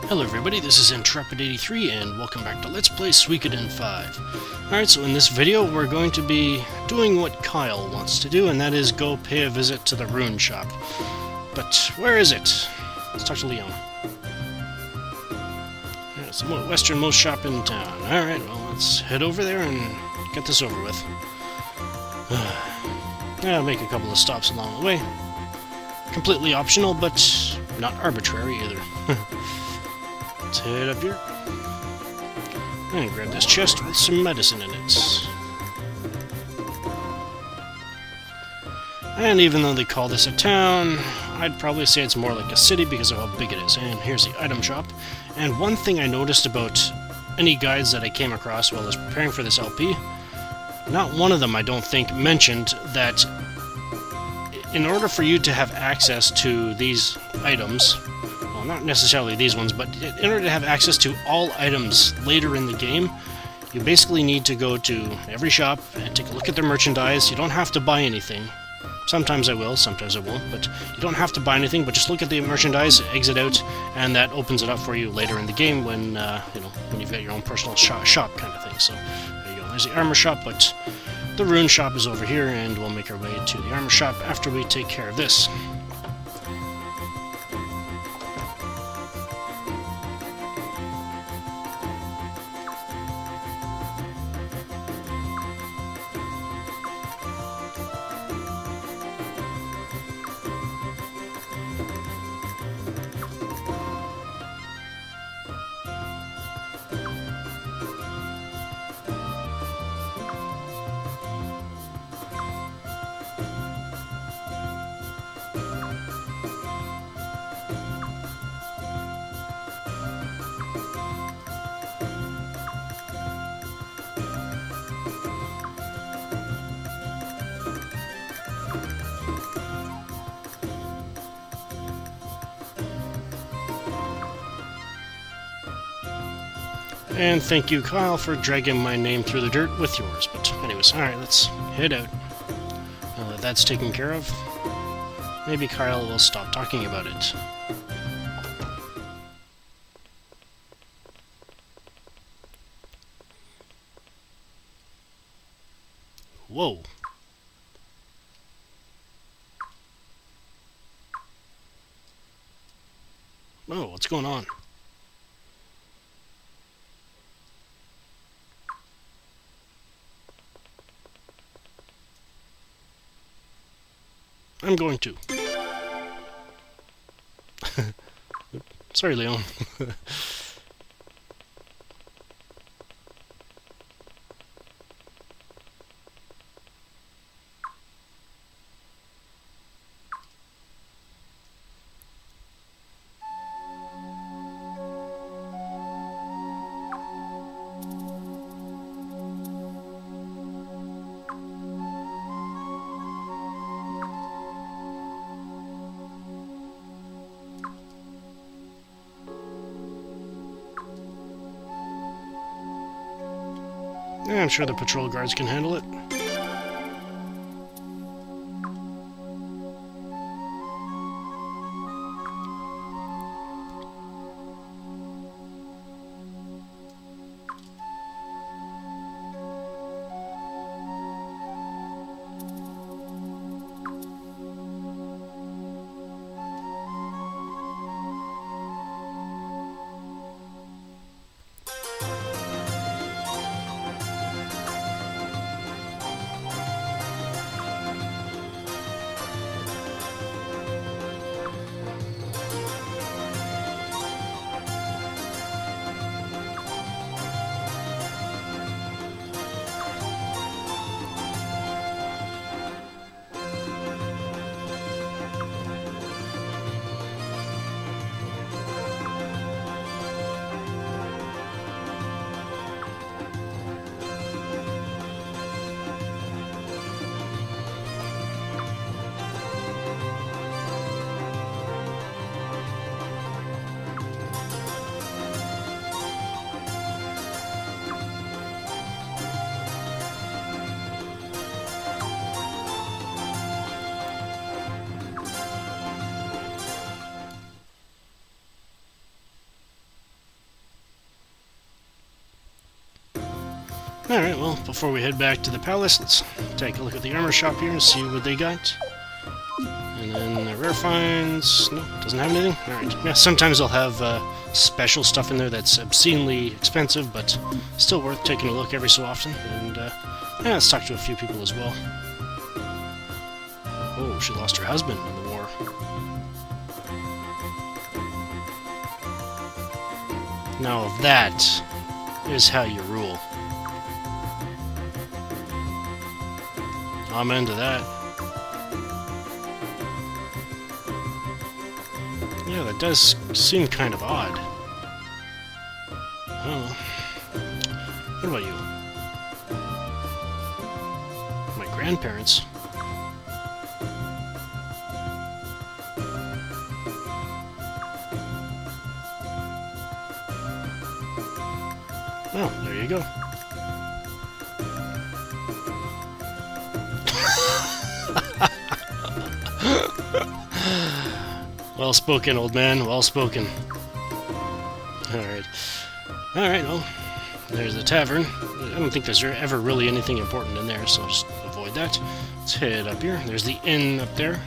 Hello everybody, this is Intrepid83 and welcome back to Let's Play Suikoden 5. Alright, so in this video we're going to be doing what Kyle wants to do, and that is go pay a visit to the Rune Shop. But where is it? Let's talk to Leon. Yeah, it's the westernmost shop in town. Alright, well let's head over there and get this over with. I'll make a couple of stops along the way. Completely optional, but not arbitrary either. Let's head up here and grab this chest with some medicine in it. And even though they call this a town, I'd probably say it's more like a city because of how big it is. And here's the item shop. And one thing I noticed about any guides that I came across while I was preparing for this LP, not one of them, I don't think, mentioned that in order for you to have access to these items, well, not necessarily these ones, but in order to have access to all items later in the game, you basically need to go to every shop and take a look at their merchandise. You don't have to buy anything. Sometimes I will, sometimes I won't, but you don't have to buy anything, but just look at the merchandise, exit out, and that opens it up for you later in the game when, when you've got your own personal shop kind of thing. So, there you go. There's the armor shop, but the Rune Shop is over here, and we'll make our way to the armor shop after we take care of this. And thank you, Kyle, for dragging my name through the dirt with yours. But anyways, alright, let's head out. Now that that's taken care of, maybe Kyle will stop talking about it. Whoa. Oh, what's going on? I'm going to. Sorry, Leon. Yeah, I'm sure the patrol guards can handle it. Alright, well, before we head back to the palace, let's take a look at the armor shop here and see what they got. And then the rare finds... No, doesn't have anything? Alright. Yeah, sometimes they'll have special stuff in there that's obscenely expensive, but still worth taking a look every so often. And, yeah, let's talk to a few people as well. Oh, she lost her husband in the war. Now that is how you rule. I'm into that. Yeah, that does seem kind of odd. Oh. What about you? My grandparents. Oh, there you go. Well spoken, old man. Well spoken. Alright. Alright, well, there's the tavern. I don't think there's ever really anything important in there, so I'll just avoid that. Let's head up here. There's the inn up there.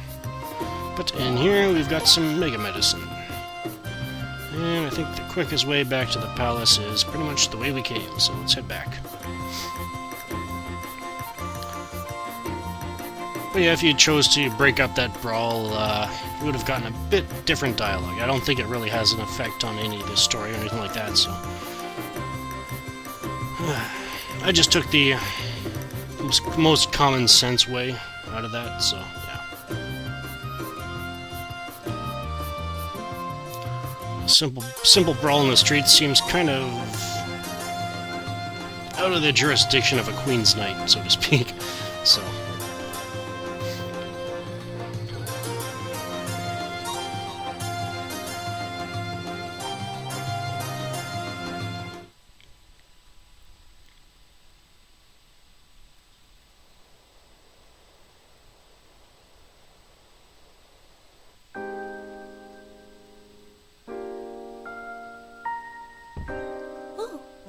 But in here, we've got some mega medicine. And I think the quickest way back to the palace is pretty much the way we came, so let's head back. But yeah, if you chose to break up that brawl, you would have gotten a bit different dialogue. I don't think it really has an effect on any of the story or anything like that, so... I just took the most common sense way out of that, so yeah. A simple brawl in the streets seems kind of out of the jurisdiction of a Queen's Knight, so to speak, so...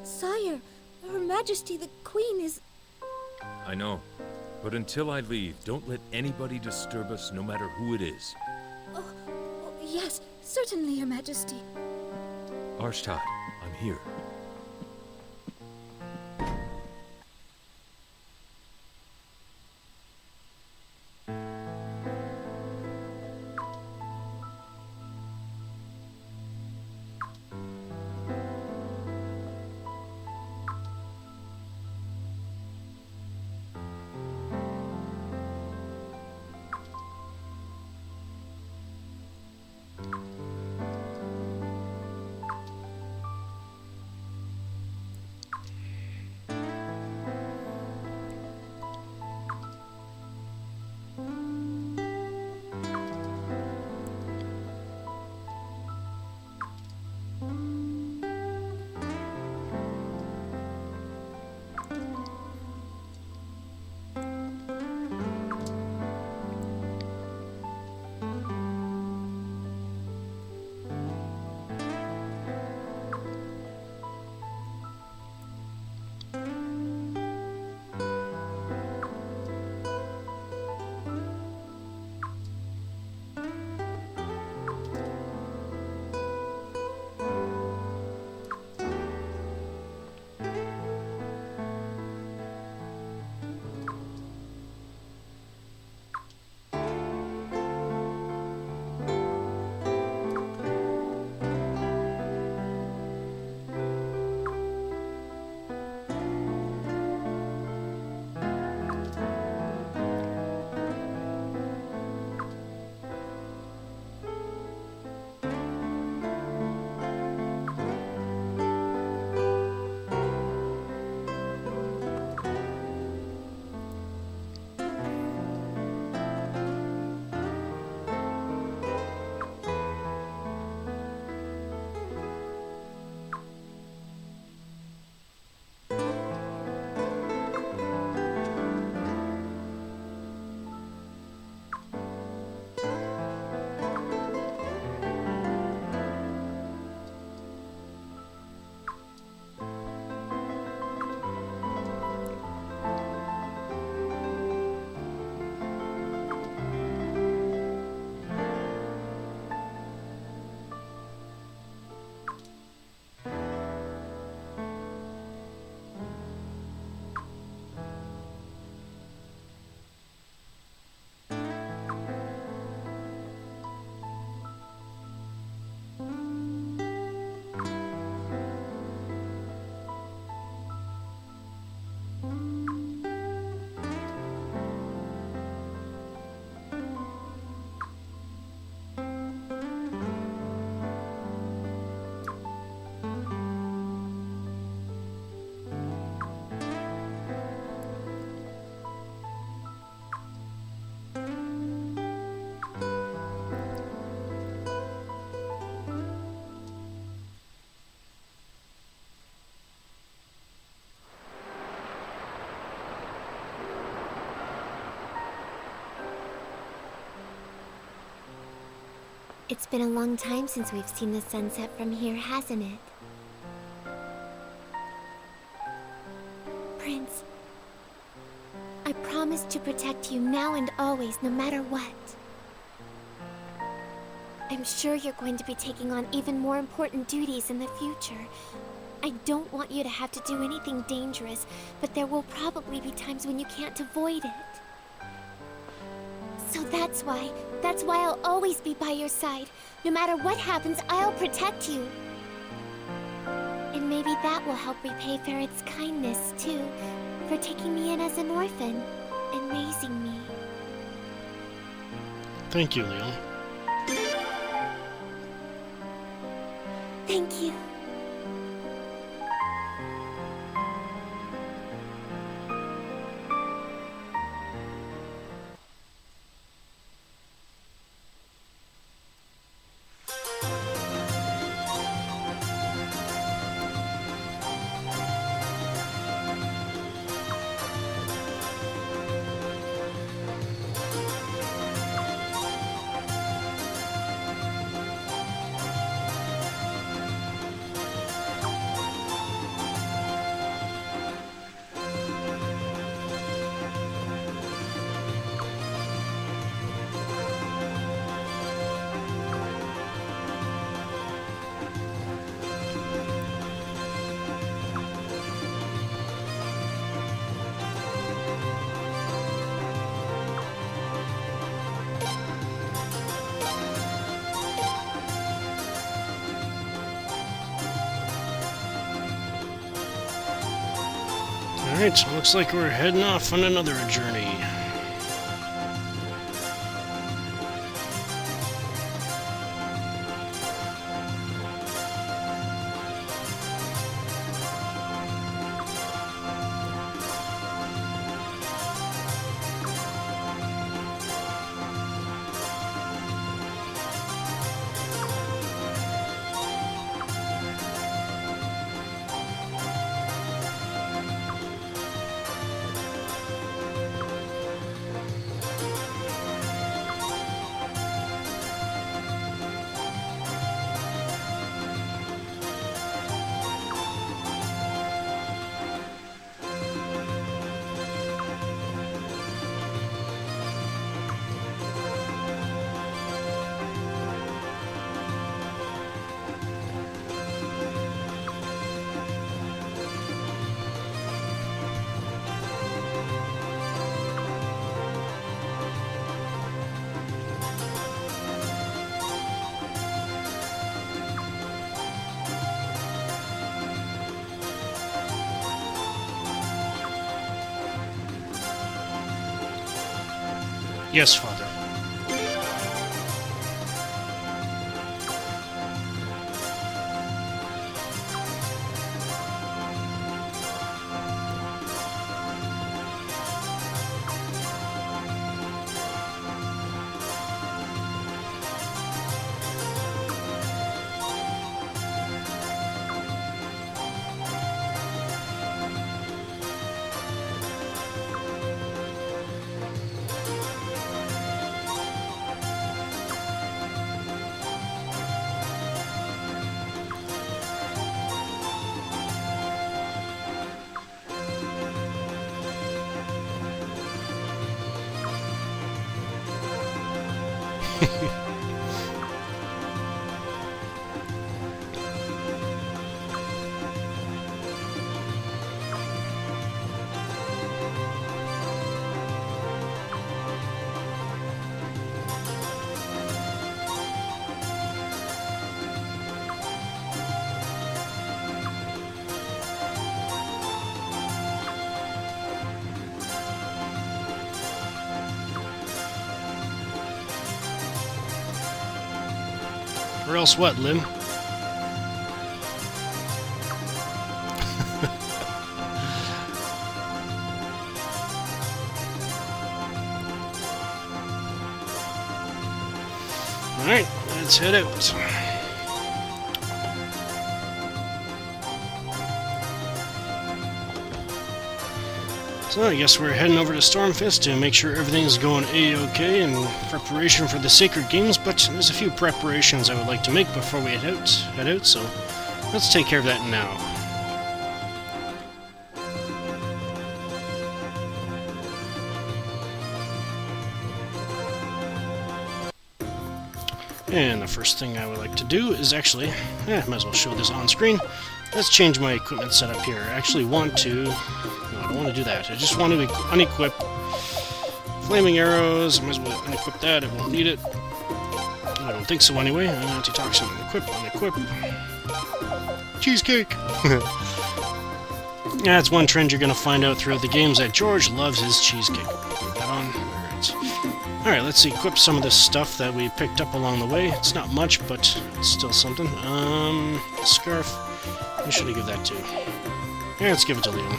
Sire, Her Majesty the Queen is... I know. But until I leave, don't let anybody disturb us, no matter who it is. Oh, yes, certainly, Your Majesty. Arshtat, I'm here. It's been a long time since we've seen the sunset from here, hasn't it? Prince, I promise to protect you now and always, no matter what. I'm sure you're going to be taking on even more important duties in the future. I don't want you to have to do anything dangerous, but there will probably be times when you can't avoid it. So that's why I'll always be by your side. No matter what happens, I'll protect you. And maybe that will help repay Ferret's kindness, too, for taking me in as an orphan and raising me. Thank you, Leon. Thank you. Alright, so looks like we're heading off on another journey. Yes, Father. Or else what, Lim? Alright, let's head out. So I guess we're heading over to Stormfist to make sure everything's going A-okay in preparation for the Sacred Games, but there's a few preparations I would like to make before we head out, so let's take care of that now. And the first thing I would like to do is actually, might as well show this on screen. Let's change my equipment setup here. I actually want to, no, I don't want to do that. I just want to unequip flaming arrows. I might as well unequip that, I won't need it. I don't think so anyway. Antitoxin, unequip. Cheesecake! That's one trend you're going to find out throughout the games, that George loves his cheesecake. Put that on. Alright, let's equip some of this stuff that we picked up along the way. It's not much, but it's still something. Scarf. Who should I give that to? Yeah, let's give it to Leon.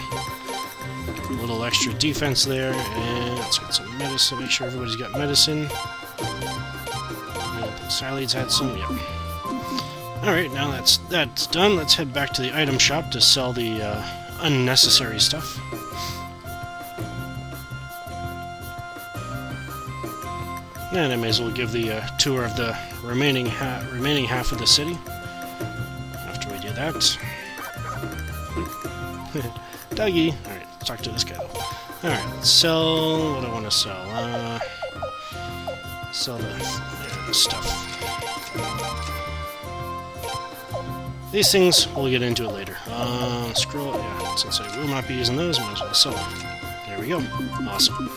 Give a little extra defense there, and let's get some medicine. Make sure everybody's got medicine. Silead's had some, yep. Alright, now that's done. Let's head back to the item shop to sell the unnecessary stuff. And I may as well give the tour of the remaining half of the city. After we do that. Dougie! Alright, let's talk to this guy though. Alright, let's sell what I want to sell. Sell the stuff. These things, we'll get into it later. Scroll, yeah, since I will not be using those, I might as well sell them. There we go. Awesome.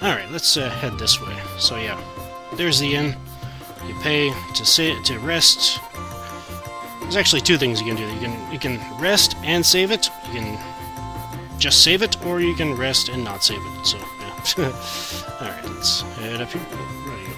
Alright, let's head this way. So yeah, there's the inn. You pay to rest. There's actually two things you can do. You can rest and save it. You can just save it, or you can rest and not save it. So yeah. Alright, let's head up here. Where do you go?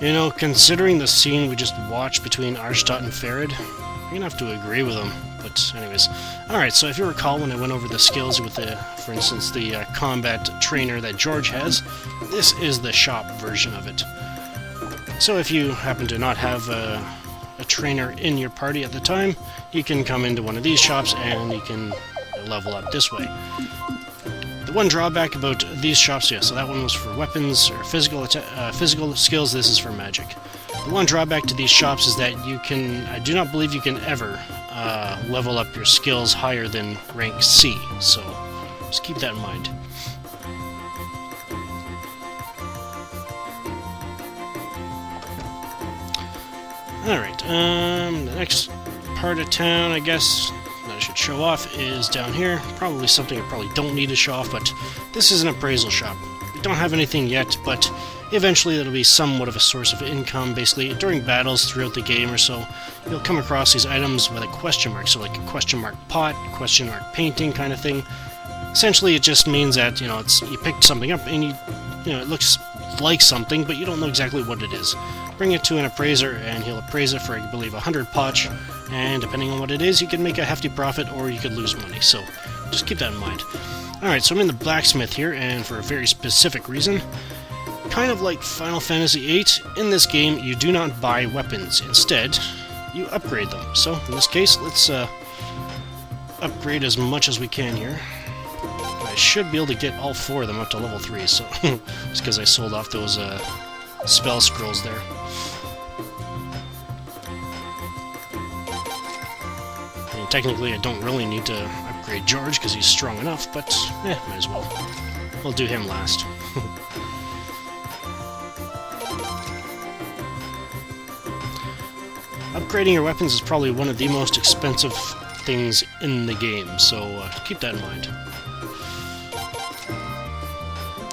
You know, considering the scene we just watched between Arshtot and Farid, you're gonna have to agree with him. But anyways, alright, so if you recall when I went over the skills with the, for instance, the combat trainer that George has, this is the shop version of it. So if you happen to not have a trainer in your party at the time, you can come into one of these shops and you can level up this way. One drawback about these shops, yeah, so that one was for weapons or physical skills, this is for magic. The one drawback to these shops is that I do not believe you can ever level up your skills higher than rank C, so just keep that in mind. Alright, the next part of town, I guess, that I should show off is down here. Probably something I probably don't need to show off, but this is an appraisal shop. We don't have anything yet, but eventually it'll be somewhat of a source of income. Basically, during battles throughout the game or so, you'll come across these items with a question mark, so like a question mark pot, question mark painting kind of thing. Essentially, it just means that, you know, you picked something up and you know, it looks like something, but you don't know exactly what it is. Bring it to an appraiser, and he'll appraise it for, I believe, 100 potch, and depending on what it is, you can make a hefty profit, or you could lose money, so just keep that in mind. Alright, so I'm in the blacksmith here, and for a very specific reason. Kind of like Final Fantasy VIII, in this game, you do not buy weapons. Instead, you upgrade them. So, in this case, let's upgrade as much as we can here. I should be able to get all 4 of them up to level 3, so just because I sold off those spell scrolls there. I mean, technically I don't really need to upgrade George because he's strong enough, but might as well. We'll do him last. Upgrading your weapons is probably one of the most expensive things in the game, so keep that in mind.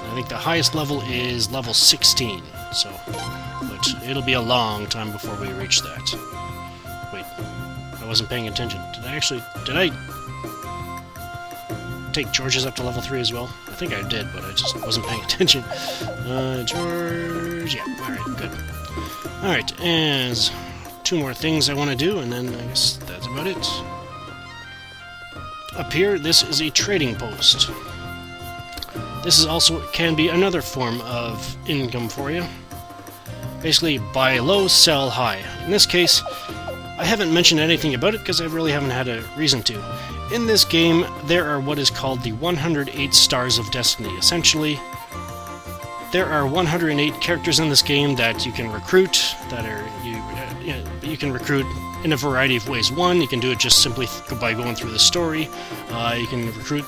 I think the highest level is level 16, so, but it'll be a long time before we reach that. Wait, I wasn't paying attention. Did I take George's up to level 3 as well? I think I did, but I just wasn't paying attention. George, yeah, alright, good. Alright, and 2 more things I want to do, and then I guess that's about it. Up here, this is a trading post. this is also can be another form of income for you. Basically, buy low, sell high. In this case, I haven't mentioned anything about it because I really haven't had a reason to. In this game, there are what is called the 108 Stars of Destiny. Essentially, there are 108 characters in this game that you can recruit, that are you can recruit in a variety of ways. One, you can do it just simply by going through the story. You can recruit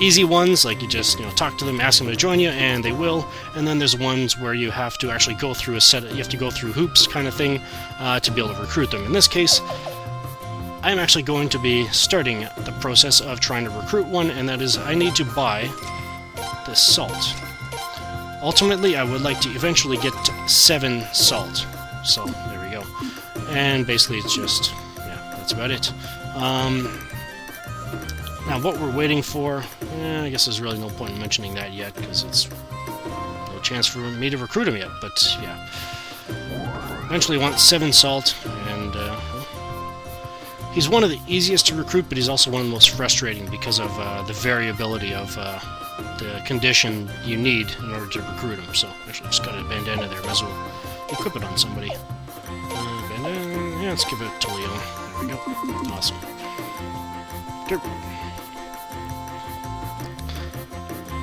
easy ones, like you just talk to them, ask them to join you, and they will. And then there's ones where you have to actually go through you have to go through hoops kind of thing to be able to recruit them. In this case, I'm actually going to be starting the process of trying to recruit one, and that is I need to buy this salt. Ultimately, I would like to eventually get 7 salt. So, there we go. And basically it's just, yeah, that's about it. Now what we're waiting for, I guess there's really no point in mentioning that yet, because it's no chance for me to recruit him yet, but yeah. Eventually want 7 salt, and he's one of the easiest to recruit, but he's also one of the most frustrating because of the variability of the condition you need in order to recruit him. So, actually just got a bandana there, might as well equip it on somebody. Bandana, yeah, let's give it to Leon. There we go. Awesome. Derp.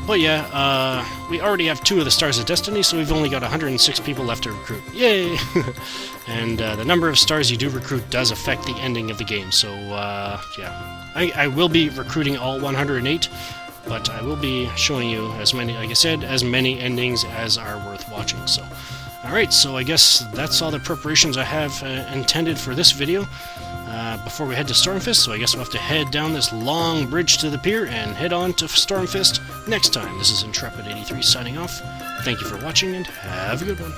But yeah, we already have 2 of the Stars of Destiny, so we've only got 106 people left to recruit. Yay! And the number of stars you do recruit does affect the ending of the game, so yeah. I will be recruiting all 108, but I will be showing you as many, like I said, as many endings as are worth watching. So, alright, so I guess that's all the preparations I have intended for this video before we head to Stormfist, so I guess we'll have to head down this long bridge to the pier and head on to Stormfist next time. This is Intrepid83 signing off. Thank you for watching, and have a good one.